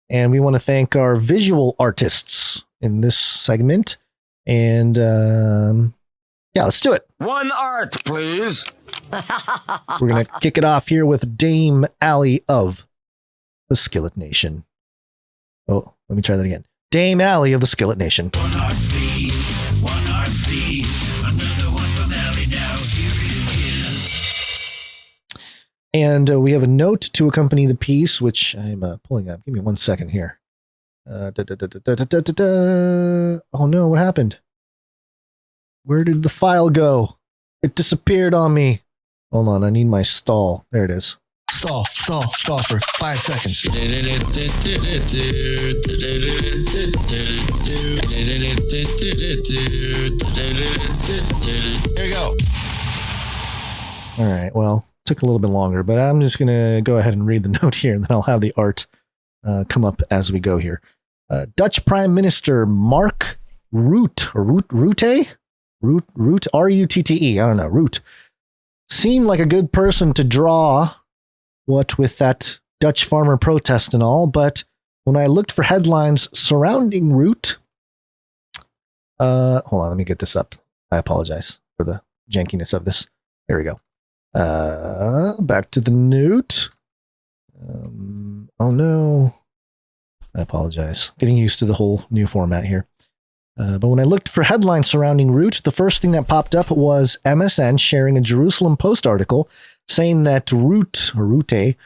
And we want to thank our visual artists in this segment. And yeah, let's do it. One art, please. We're going to kick it off here with Dame Allie of the Skillet Nation. Oh, let me try that again. Dame Allie of the Skillet Nation. One art, please. One art, please. Another one from Allie now. Here it is. And we have a note to accompany the piece, which I'm pulling up. Give me 1 second here. Oh no, what happened? Where did the file go? It disappeared on me. Hold on, I need my stall. There it is. Stall for 5 seconds. Here we go. All right, well, took a little bit longer, but I'm just going to go ahead and read the note here, and then I'll have the art come up as we go here. Dutch Prime Minister Mark Rutte, R-U-T-T-E, I don't know, Rutte, seemed like a good person to draw, what with that Dutch farmer protest and all, but when I looked for headlines surrounding Rutte, hold on, let me get this up. I apologize for the jankiness of this. There we go. Back to the note. Oh no. I apologize. Getting used to the whole new format here. But when I looked for headlines surrounding Rutte, the first thing that popped up was MSN sharing a Jerusalem Post article saying that Rutte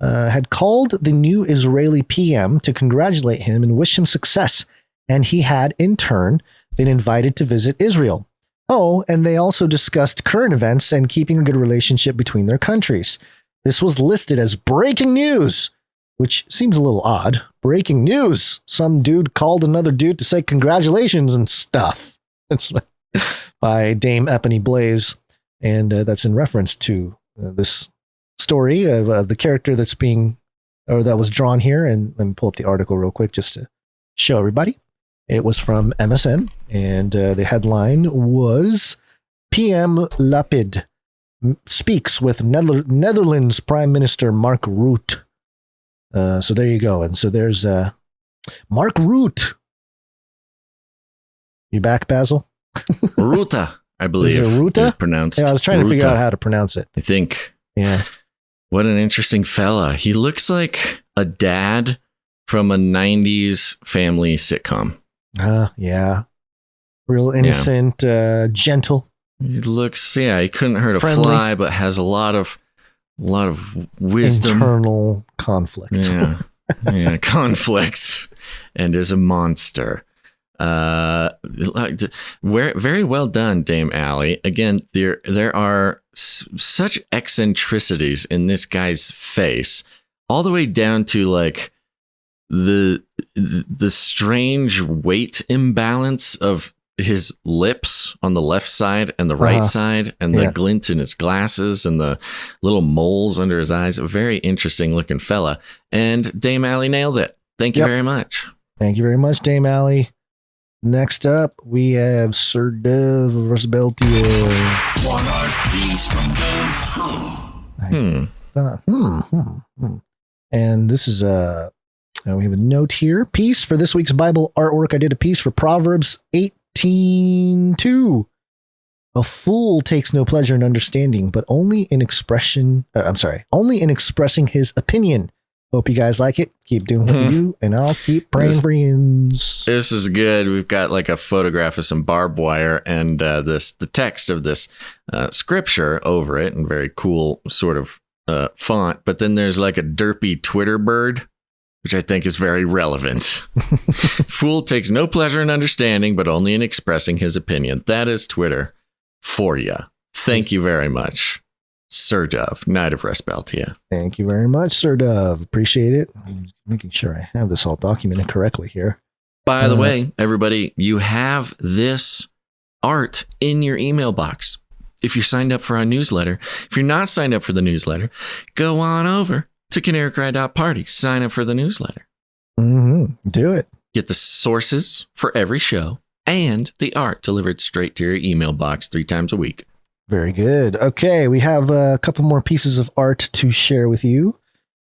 had called the new Israeli PM to congratulate him and wish him success, and he had, in turn, been invited to visit Israel. Oh, and they also discussed current events and keeping a good relationship between their countries. This was listed as breaking news, which seems a little odd. Breaking news. Some dude called another dude to say congratulations and stuff. That's by Dame Epony Blaze. And that's in reference to this story of the character that's that was drawn here. And let me pull up the article real quick just to show everybody. It was from MSN, and the headline was PM Lapid speaks with Netherlands Prime Minister Mark Rutte. So there you go. And so there's Mark Rutte. You back, Basil? Ruta, I believe. Is it Ruta? Pronounced. Yeah, I was trying to figure Ruta. out how to pronounce it. I think. Yeah. What an interesting fella. He looks like a dad from a 90s family sitcom. Yeah. Real innocent, gentle. He looks, he couldn't hurt a friendly. fly, but has a lot of wisdom. Internal conflict. Yeah, conflicts, and is a monster. Very well done, Dame Allie. Again, there are such eccentricities in this guy's face, all the way down to like the strange weight imbalance of his lips on the left side and the right side, and the glint in his glasses and the little moles under his eyes. A very interesting looking fella. And Dame Allie nailed it. Thank you very much. Thank you very much, Dame Allie. Next up, we have Sir Dove of Rosbeltia. One art, please, from Dove. And this is we have a note here. Piece for this week's Bible artwork. I did a piece for Proverbs 18:2. A fool takes no pleasure in understanding, but only in expressing his opinion. Hope you guys like it. Keep doing what you do, and I'll keep praying for yins. This is good. We've got like a photograph of some barbed wire and the text of this scripture over it, and very cool sort of font. But then there's like a derpy Twitter bird, which I think is very relevant. Fool takes no pleasure in understanding, but only in expressing his opinion. That is Twitter for you. Thank you very much, Sir Dove, Knight of Rosbeltia. Thank you very much, Sir Dove. Appreciate it. I'm making sure I have this all documented correctly here. By the way, everybody, you have this art in your email box if you're signed up for our newsletter. If you're not signed up for the newsletter, go on over to canarycry.party. Sign up for the newsletter. Do it. Get the sources for every show and the art delivered straight to your email box 3 times a week. Very good. Okay, we have a couple more pieces of art to share with you.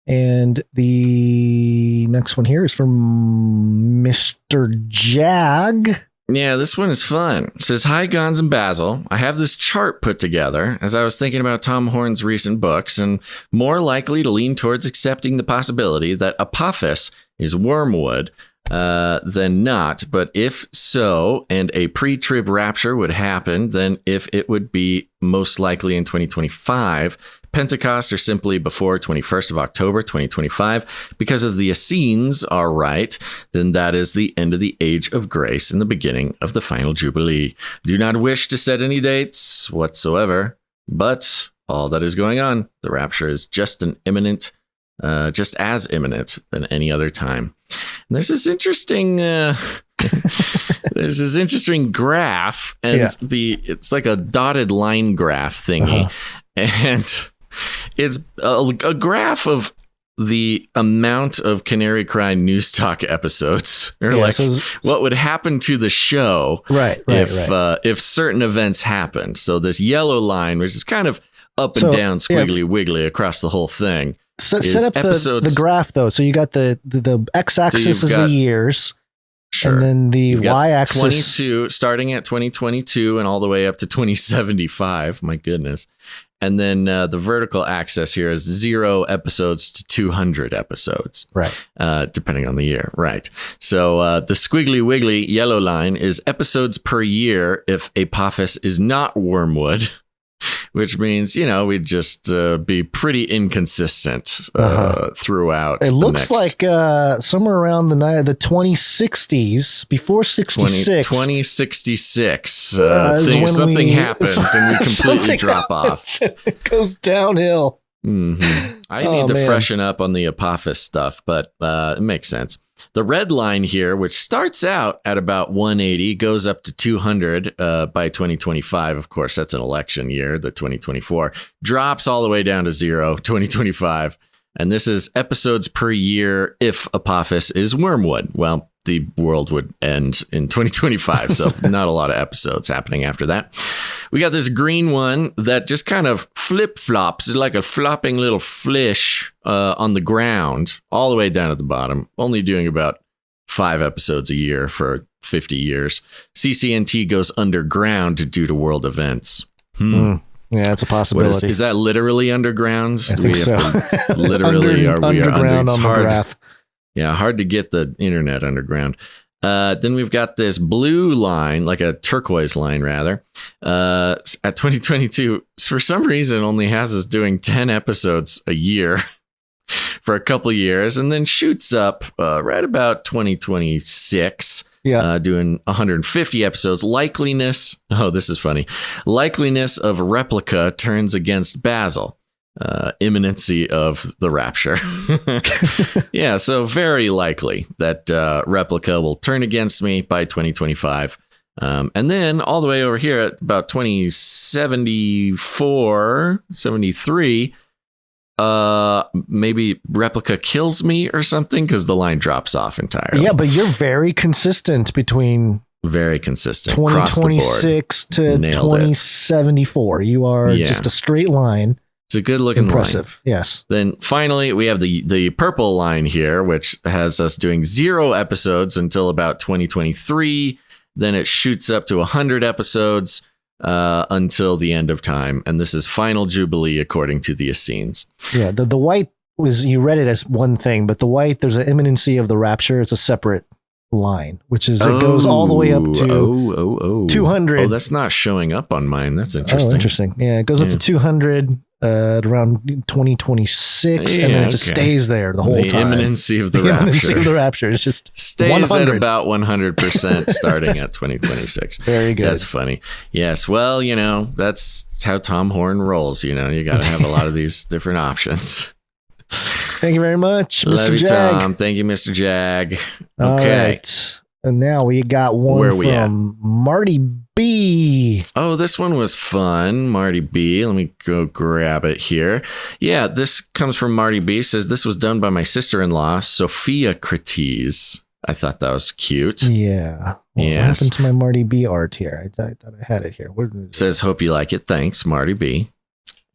And the next one here is from Mr. Jag. Yeah, this one is fun. It says, "Hi, Gons and Basil. I have this chart put together as I was thinking about Tom Horn's recent books and more likely to lean towards accepting the possibility that Apophis is wormwood than not. But if so, and a pre-trib rapture would happen, then if it would be most likely in 2025, Pentecost or simply before 21st of October, 2025, because of the Essenes are right, then that is the end of the age of grace and the beginning of the final Jubilee. Do not wish to set any dates whatsoever, but all that is going on, the rapture is just as imminent than any other time." And there's this interesting graph, and it's like a dotted line graph thingy, and it's a graph of the amount of Canary Cry NewsTalk episodes, or what would happen to the show if certain events happened. So this yellow line, which is kind of up and down, squiggly wiggly across the whole thing. Set up the graph though. So you got the x-axis is the years. Sure. And then the y-axis 22, starting at 2022 and all the way up to 2075. My goodness. And then the vertical axis here is 0 episodes to 200 episodes. Right. Depending on the year. Right. So the squiggly wiggly yellow line is episodes per year if Apophis is not wormwood, which means, we'd just be pretty inconsistent throughout. It looks like somewhere around the 2060s, before 66. 2066, something happens and we completely drop off. It goes downhill. Mm-hmm. I need to freshen up on the Apophis stuff, but it makes sense. The red line here, which starts out at about 180, goes up to 200 by 2025. Of course, that's an election year, the 2024. Drops all the way down to 0, 2025. And this is episodes per year if Apophis is wormwood. Well, the world would end in 2025, so not a lot of episodes happening after that. We got this green one that just kind of flip-flops, like a flopping little fish on the ground, all the way down at the bottom, only doing about 5 episodes a year for 50 years. CCNT goes underground due to world events. Yeah, it's a possibility. Is that literally underground? I think so. Literally, are we underground it's on hard. the graph? Yeah, hard to get the internet underground. Then we've got this blue line, like a turquoise line, rather. At 2022, for some reason, only has us doing 10 episodes a year for a couple years, and then shoots up right about 2026, doing 150 episodes. Likeliness, this is funny. Likeliness of replica turns against Basil. Imminency of the rapture. Yeah, so very likely that replica will turn against me by 2025. And then all the way over here at about 2074, 73, maybe replica kills me or something because the line drops off entirely. Yeah, but you're very consistent between... Very consistent. 2026 to 2074. You are just a straight line. It's a good looking impressive line. Yes. Then finally, we have the purple line here, which has us doing 0 episodes until about 2023. Then it shoots up to 100 episodes until the end of time. And this is final Jubilee, according to the Essenes. Yeah. The white was, you read it as one thing, but the white, there's an imminency of the rapture. It's a separate line, which is, it goes all the way up to 200. Oh, that's not showing up on mine. That's interesting. Oh, interesting. Yeah. It goes up to 200. At around 2026, and then it just stays there the whole time. The imminency of the rapture. Imminency of the rapture. It's just stays 100. at about 100% starting at 2026. Very good. That's funny. Yes. Well, that's how Tom Horn rolls. You got to have a lot of these different options. Thank you very much, Mr. Love you, Jag. Tom. Thank you, Mr. Jag. Okay. All right. And now we got one from Marty B. Oh, this one was fun. Marty B. Let me go grab it here. Yeah, this comes from Marty B. Says this was done by my sister-in-law, Sophia Crites. I thought that was cute. Yeah. What happened to my Marty B art here? I thought I had it here. Says, hope you like it. Thanks, Marty B.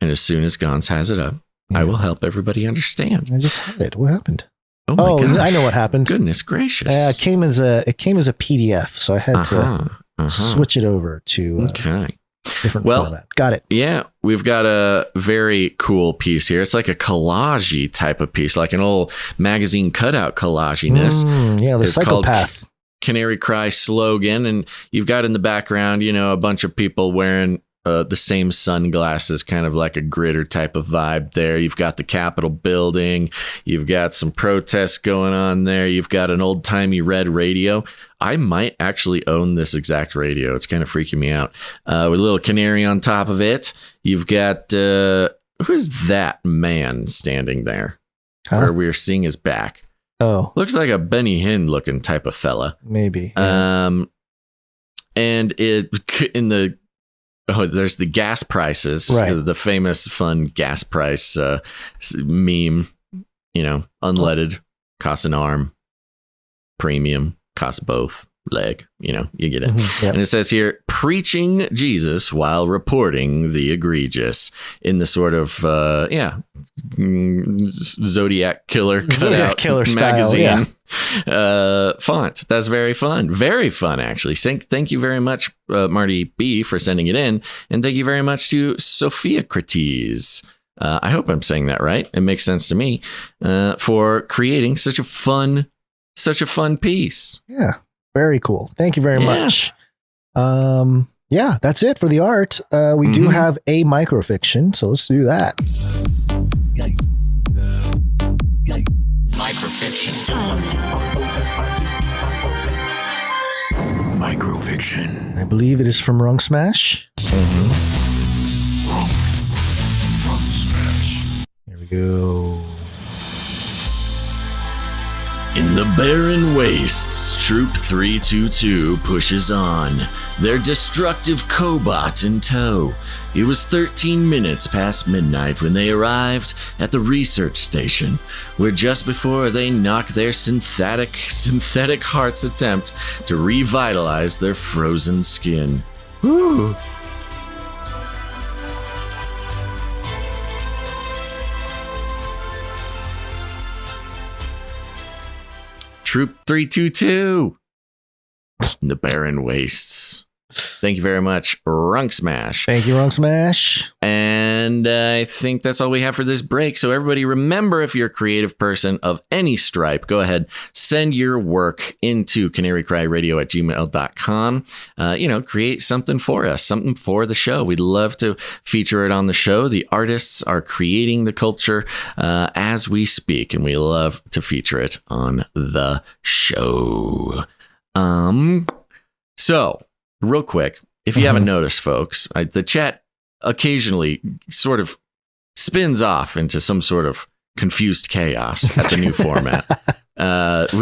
And as soon as Gons has it up, I will help everybody understand. I just had it. What happened? Oh my gosh. I know what happened. Goodness gracious. It came as a PDF, so I had to switch it over to different format. Got it. Yeah, we've got a very cool piece here. It's like a collage-y type of piece, like an old magazine cutout collaginess. The it's psychopath. Called Canary Cry slogan, and you've got in the background, a bunch of people wearing the same sunglasses, kind of like a gritter type of vibe there. You've got the Capitol building. You've got some protests going on there. You've got an old-timey red radio. I might actually own this exact radio. It's kind of freaking me out. With a little canary on top of it. You've got, who's that man standing there? Where we're seeing his back. Oh. Looks like a Benny Hinn looking type of fella. Maybe. Yeah. And there's the gas prices, the famous fun gas price meme, unleaded costs an arm, premium costs both leg, you get it. Yep. And it says here, preaching Jesus while reporting the egregious, in the sort of, Zodiac Killer cutout Killer magazine style, font. That's very fun. Very fun, actually. Thank you very much, Marty B, for sending it in. And thank you very much to Sophia Crites. I hope I'm saying that right. It makes sense to me, for creating such a fun piece. Yeah. Very cool. Thank you very much. That's it for the art. We do have a microfiction, so let's do that. Microfiction. I believe it is from Rung Smash. Here we go. In the barren wastes, Troop 322 pushes on, their destructive cobot in tow. It was 13 minutes past midnight when they arrived at the research station, where just before they knock their synthetic heart's attempt to revitalize their frozen skin. Whew. Troop 322. The barren wastes. Thank you very much, Runk Smash. Thank you, Runk Smash. And I think that's all we have for this break. So everybody, remember, if you're a creative person of any stripe, go ahead, send your work into canarycryradio@gmail.com. Create something for us, something for the show. We'd love to feature it on the show. The artists are creating the culture as we speak, and we love to feature it on the show. So real quick, if you haven't noticed, folks, the chat occasionally sort of spins off into some sort of confused chaos at the new format. If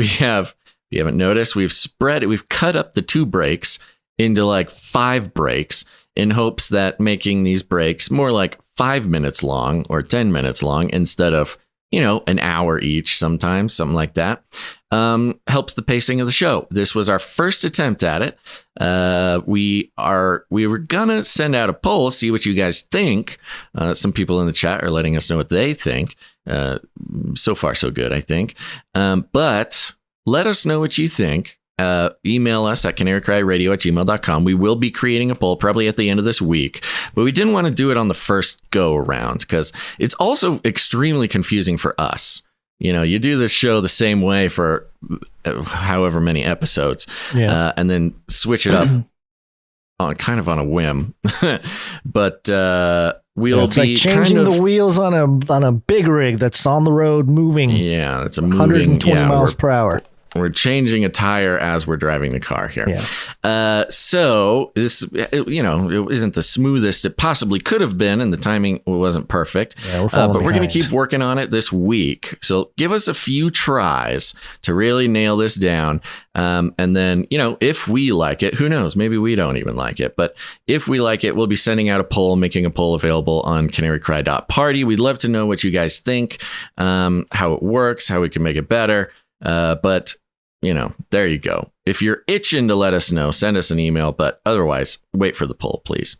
you haven't noticed, we've cut up the 2 breaks into like 5 breaks in hopes that making these breaks more like 5 minutes long or 10 minutes long instead of, an hour each, sometimes, something like that, helps the pacing of the show. This was our first attempt at it. We were gonna send out a poll, see what you guys think. Some people in the chat are letting us know what they think. So far, so good, I think. But let us know what you think. Email us at canarycryradio@gmail.com. We will be creating a poll probably at the end of this week, but we didn't want to do it on the first go around because it's also extremely confusing for us. You do this show the same way for however many episodes, and then switch it up on a whim. But we'll it's like changing the wheels on a big rig that's on the road moving. Yeah, it's a moving 120 miles per hour. We're changing a tire as we're driving the car here. Yeah. So this, it isn't the smoothest it possibly could have been, and the timing wasn't perfect. Yeah, but we're going to keep working on it this week. So give us a few tries to really nail this down. And then, if we like it, who knows? Maybe we don't even like it. But if we like it, we'll be sending out a poll, making a poll available on canarycry.party. We'd love to know what you guys think, how it works, how we can make it better. But there you go. If you're itching to let us know, send us an email, but otherwise wait for the poll, please.